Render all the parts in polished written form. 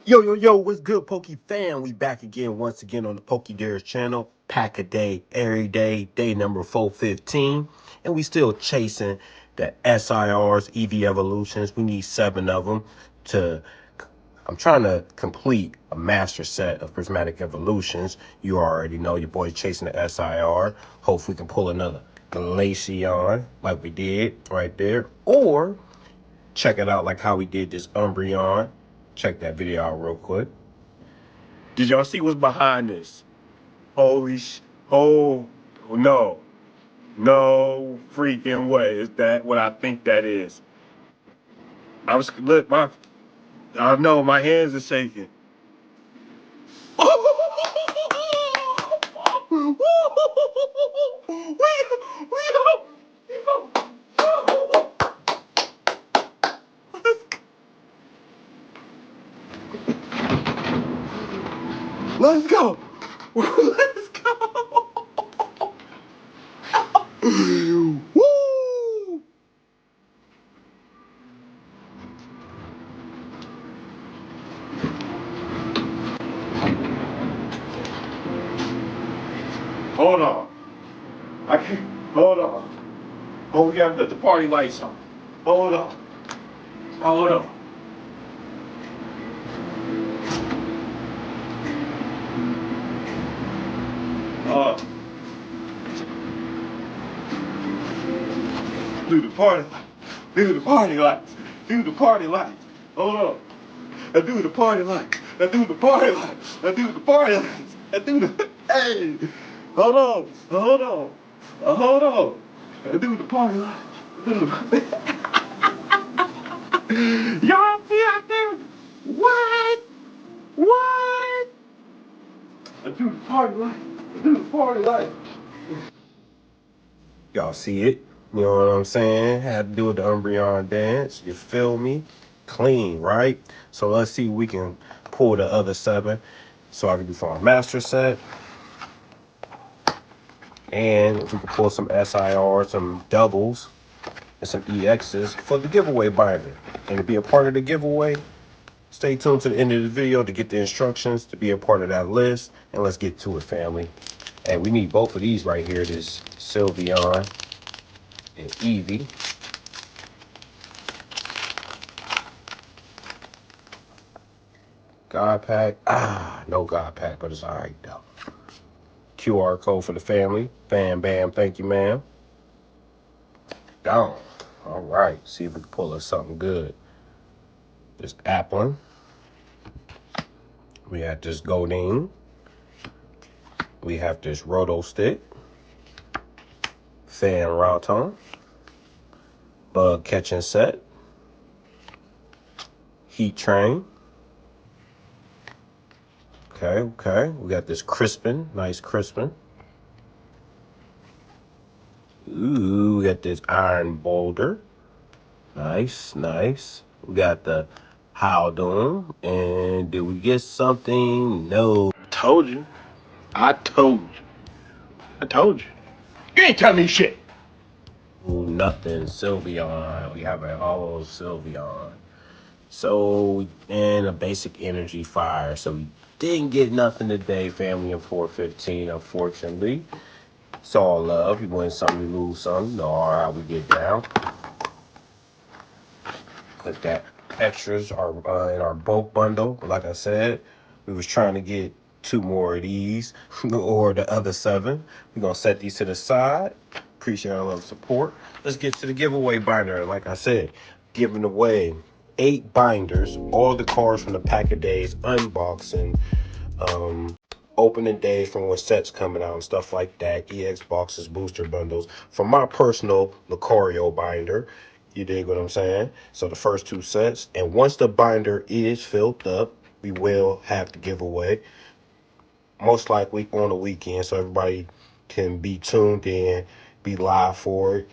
Yo, what's good, Poke fam? We back again, once again on the Poke Dares channel. Pack a day, every day number 415. And we still chasing the SIRs, EV Evolutions. We need 7 of them to, I'm trying to complete a master set of Prismatic Evolutions. You already know your boy's chasing the SIR. Hopefully we can pull another Glaceon like we did right there. Or check it out like how we did this Umbreon. Check that video out real quick. Did y'all see what's behind this? Holy oh no. No freaking way. Is that what I think that is? Look, I know my hands are shaking. Let's go. Let's go. Woo! Hold on. I can't. Hold on. Oh, we gotta put the party lights on. Hold on. Hold on. Do the party lights. Do the party lights. Do the party lights. Hold on. I do the party lights. I do the party lights. I do the party lights. I do the. Hey. Hold on. Hold on. Hold on. I do the party lights. I do the. Y'all see out there? What? What? I do the party lights. I do the party lights. Y'all see it? You know what I'm saying? Had to do with the Umbreon dance. You feel me? Clean, right? So let's see if we can pull the other 7 so I can do for our master set. And if we can pull some SIR, some doubles, and some EXs for the giveaway binder. And to be a part of the giveaway, stay tuned to the end of the video to get the instructions to be a part of that list. And let's get to it, family. And we need both of these right here, this Sylveon and Eevee. God pack. No God pack, but it's all right though. QR code for the family. Bam, bam. Thank you, ma'am. Down. All right. See if we can pull us something good. This Applin. We have this Godin. We have this Roto Stick. Fan Rauton. Bug Catching Set. Heat Train. Okay. We got this Crispin. Nice Crispin. Ooh, we got this Iron Boulder. Nice. We got the Howdon. And did we get something? No. I told you. You ain't telling me shit. Ooh, nothing. Sylveon. We have an all Sylveon. So, and a basic energy fire. So we didn't get nothing today, family, in 415, unfortunately. It's all love. You win some, you lose some. You know how we get down. Put that extras are in our bulk bundle. Like I said, we was trying to get 2 more of these or the other 7. We're gonna set these to the side. Appreciate all of the support. Let's get to the giveaway binder. Like I said, giving away 8 binders, all the cards from the pack of days, unboxing, opening days from when sets coming out and stuff like that, EX boxes, booster bundles, from my personal Lucario binder. You dig what I'm saying? So the first 2 sets, and once the binder is filled up, we will have to give away, most likely on the weekend, so everybody can be tuned in, be live for it.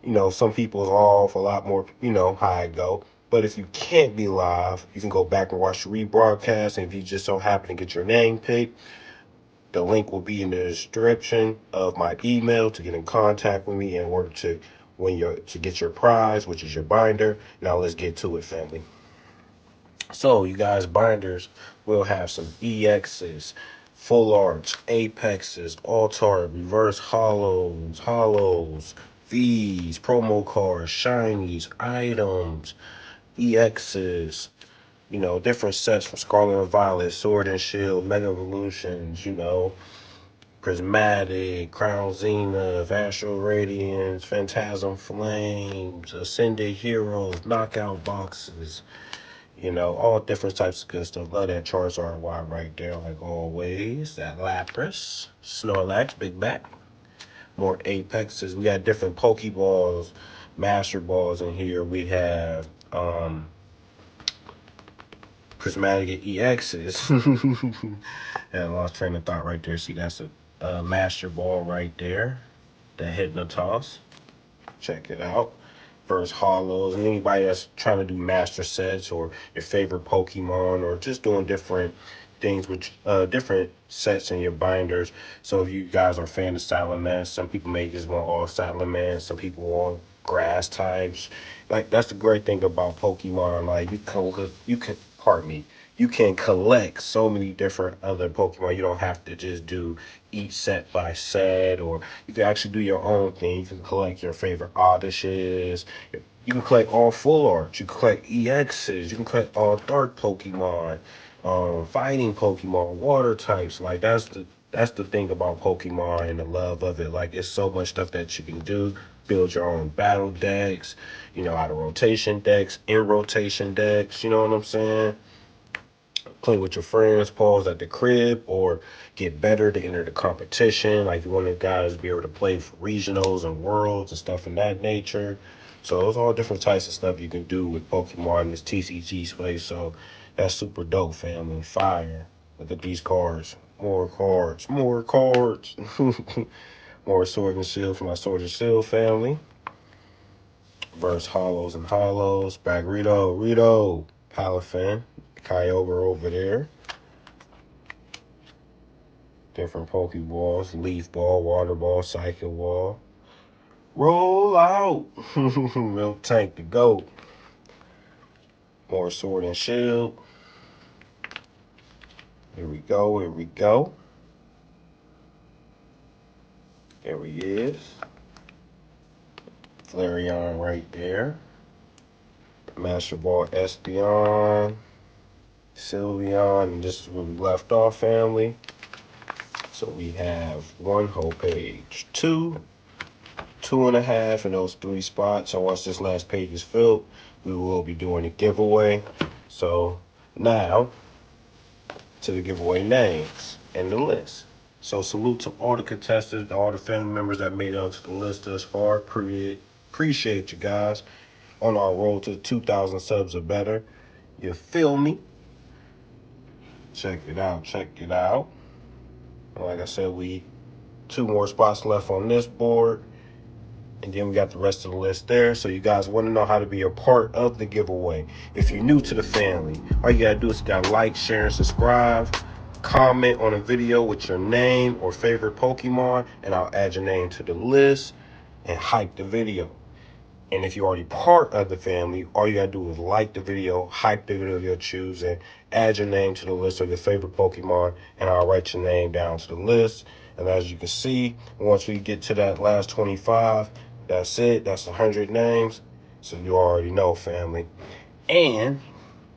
You know, some people's off a lot more, you know how I go. But if you can't be live, you can go back and watch the rebroadcast. And if you just so happen to get your name picked, the link will be in the description of my email to get in contact with me in order to to get your prize, which is your binder. Now let's get to it, family. So, you guys, binders will have some EXs, full arts, apexes, alt-art, reverse hollows, Vs, promo cards, shinies, items, EXs, different sets from Scarlet and Violet, Sword and Shield, Mega Evolutions, Prismatic, Crown Zenith, Astral Radiance, Phantasm Flames, Ascended Heroes, Knockout Boxes, all different types of good stuff. Love that Charizard Y right there, like always. That Lapras, Snorlax, Big Back. More Apexes. We got different Pokeballs, Master Balls in here. We have Prismatic EXs. And I lost train of thought right there. See, that's a Master Ball right there. The Hypnotoss. Check it out. First Hollows. And anybody that's trying to do master sets or your favorite Pokemon or just doing different things with different sets in your binders. So if you guys are fans of Salamence, some people may just want all Salamence, some people want grass types. Like, that's the great thing about Pokemon. Like, pardon me, you can collect so many different other Pokemon. You don't have to just do each set by set, or you can actually do your own thing. You can collect your favorite Oddishes. You can collect all full arts. You can collect EXs. You can collect all dark Pokemon, fighting Pokemon, water types. Like, that's the thing about Pokemon and the love of it. Like, it's so much stuff that you can do. Build your own battle decks, out of rotation decks, in rotation decks. You know what I'm saying? Play with your friends, pause at the crib, or get better to enter the competition. Like, you want the guys to be able to play for regionals and worlds and stuff in that nature. So there's all different types of stuff you can do with Pokemon in this TCG space. So that's super dope, family. Fire. Look at these cards. More cards. More cards. More Sword and Shield for my Sword and Shield family. Verse Hollows and Hollows. Back Rito. Palafin. Kyogre over there. Different Pokeballs. Leaf Ball, Water Ball, Psychic Ball. Roll out. Milk Tank to go. More Sword and Shield. Here we go. There he is. Flareon right there. Master Ball Espeon. Sylveon. And this is where we left off, family. So we have one whole page. Two and a half in those 3 spots. So once this last page is filled, we will be doing a giveaway. So now to the giveaway names and the list. So salute to all the contestants, all the family members that made it onto the list thus far. Appreciate you guys on our road to 2,000 subs or better. You feel me? Check it out. Like I said, we 2 more spots left on this board. And then we got the rest of the list there. So you guys want to know how to be a part of the giveaway. If you're new to the family, all you got to do is like, share, and subscribe. Comment on a video with your name or favorite Pokemon, and I'll add your name to the list and hype the video. And if you're already part of the family, all you gotta do is like the video, hype the video you're choosing, add your name to the list of your favorite Pokemon, and I'll write your name down to the list. And as you can see, once we get to that last 25, that's it. That's 100 names. So you already know, family. And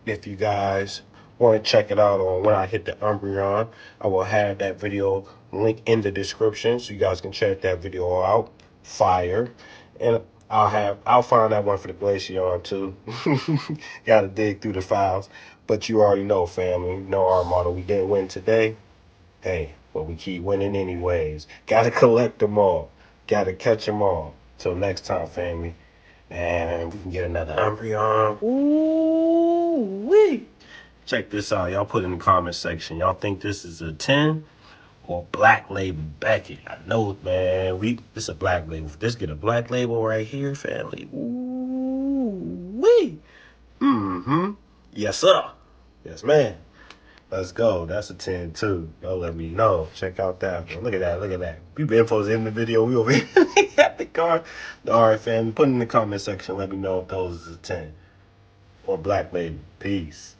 if you guys want to check it out on when I hit the Umbreon, I will have that video link in the description so you guys can check that video out. Fire. And I'll find that one for the Glaceon too. Gotta dig through the files. But you already know, family. You know our motto. We didn't win today. Hey, but we keep winning anyways. Gotta collect them all. Gotta catch them all. Till next time, family. And we can get another Umbreon. Ooh-wee. Check this out. Y'all put in the comment section. Y'all think this is a 10? Or Black Label Beckett. I know, man. This is a Black Label. This get a Black Label right here, family. Ooh-wee. Mm-hmm. Yes, sir. Yes, man. Let's go. That's a 10 too. Y'all let me know. Check out that. Look at that. People info's in the video. We over here at the car. All right, fam. Put in the comment section. Let me know if those is a 10 or Black Label. Peace.